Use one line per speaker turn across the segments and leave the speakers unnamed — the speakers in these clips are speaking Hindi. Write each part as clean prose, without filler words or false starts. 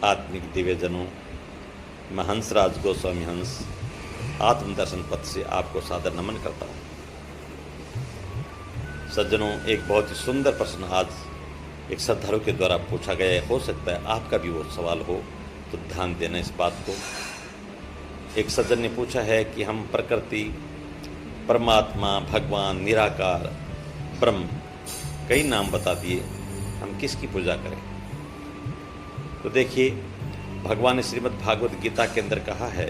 आत्मिक दिव्यजनों, मैं हंसराज गोस्वामी हंस आत्मदर्शन पथ से आपको सादर नमन करता हूँ। सज्जनों, एक बहुत ही सुंदर प्रश्न आज एक श्रद्धालु के द्वारा पूछा गया है। हो सकता है आपका भी वो सवाल हो, तो ध्यान देना इस बात को। एक सज्जन ने पूछा है कि हम प्रकृति, परमात्मा, भगवान, निराकार, ब्रह्म, कई नाम बता दिए, हम किसकी पूजा करें? तो देखिए, भगवान ने श्रीमद् भागवत गीता के अंदर कहा है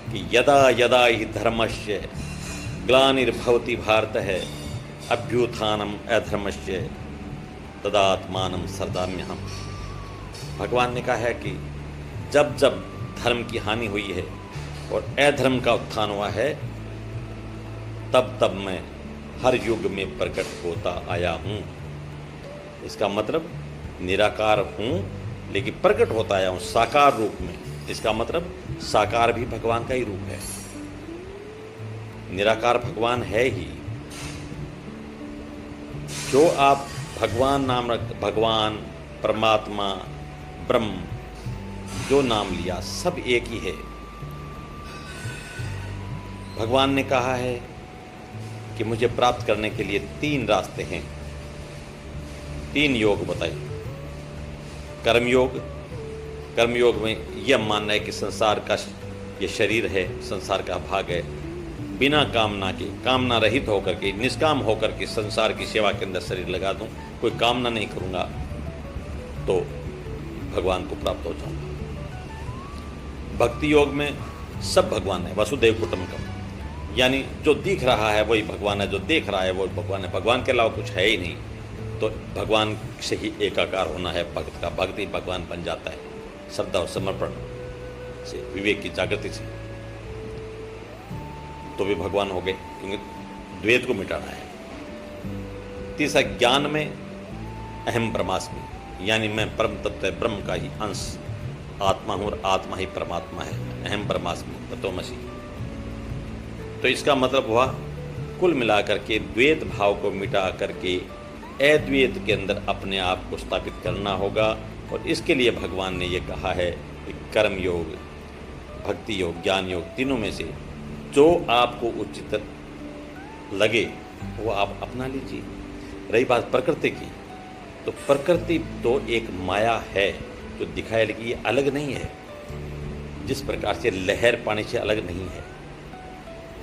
कि यदा यदा हि धर्मस्य ग्लानिर्भवति भारतः अभ्युत्थानम अधर्मस्य तदात्मानं सृजाम्यहम्। भगवान ने कहा है कि जब जब धर्म की हानि हुई है और अधर्म का उत्थान हुआ है, तब तब मैं हर युग में प्रकट होता आया हूँ। इसका मतलब निराकार हूँ लेकिन प्रकट होता आया हूँ साकार रूप में। इसका मतलब साकार भी भगवान का ही रूप है, निराकार भगवान है ही। जो आप भगवान नाम रख, भगवान, परमात्मा, ब्रह्म, जो नाम लिया सब एक ही है। भगवान ने कहा है कि मुझे प्राप्त करने के लिए 3 रास्ते हैं, 3 योग बताए। कर्मयोग, कर्मयोग में यह मानना है कि संसार का ये शरीर है, संसार का भाग है। बिना कामना के, कामना रहित होकर के, निष्काम होकर के संसार की सेवा के अंदर शरीर लगा दूं, कोई कामना नहीं करूंगा तो भगवान को प्राप्त हो जाऊंगा। भक्ति योग में सब भगवान है, वसुदेव कुटुंबकम, यानी जो दिख रहा है वही भगवान है, जो देख रहा है वो भगवान है, भगवान के अलावा कुछ है ही नहीं। तो भगवान से ही एकाकार होना है भक्त का, भक्त ही भगवान बन जाता है, श्रद्धा और समर्पण से, विवेक की जागृति से, तो भी भगवान हो गए, क्योंकि द्वैत को मिटाना है। तीसरा, ज्ञान में अहम ब्रह्मास्मि, यानी मैं परम तत्व ब्रह्म का ही अंश आत्मा हूँ और आत्मा ही परमात्मा है, अहम ब्रह्मास्मि तत्वमसि। तो इसका मतलब हुआ कुल मिलाकर के द्वैत भाव को मिटा करके अद्वैत के अंदर अपने आप को स्थापित करना होगा। और इसके लिए भगवान ने ये कहा है कि कर्म योग, भक्ति योग, ज्ञान योग, तीनों में से जो आपको उचित लगे वो आप अपना लीजिए। रही बात प्रकृति की, तो प्रकृति तो एक माया है जो दिखाया, लेकिन ये अलग नहीं है। जिस प्रकार से लहर पानी से अलग नहीं है,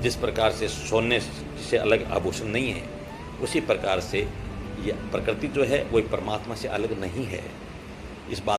जिस प्रकार से सोने से अलग आभूषण नहीं है, उसी प्रकार से यह प्रकृति जो है वही परमात्मा से अलग नहीं है। इस बात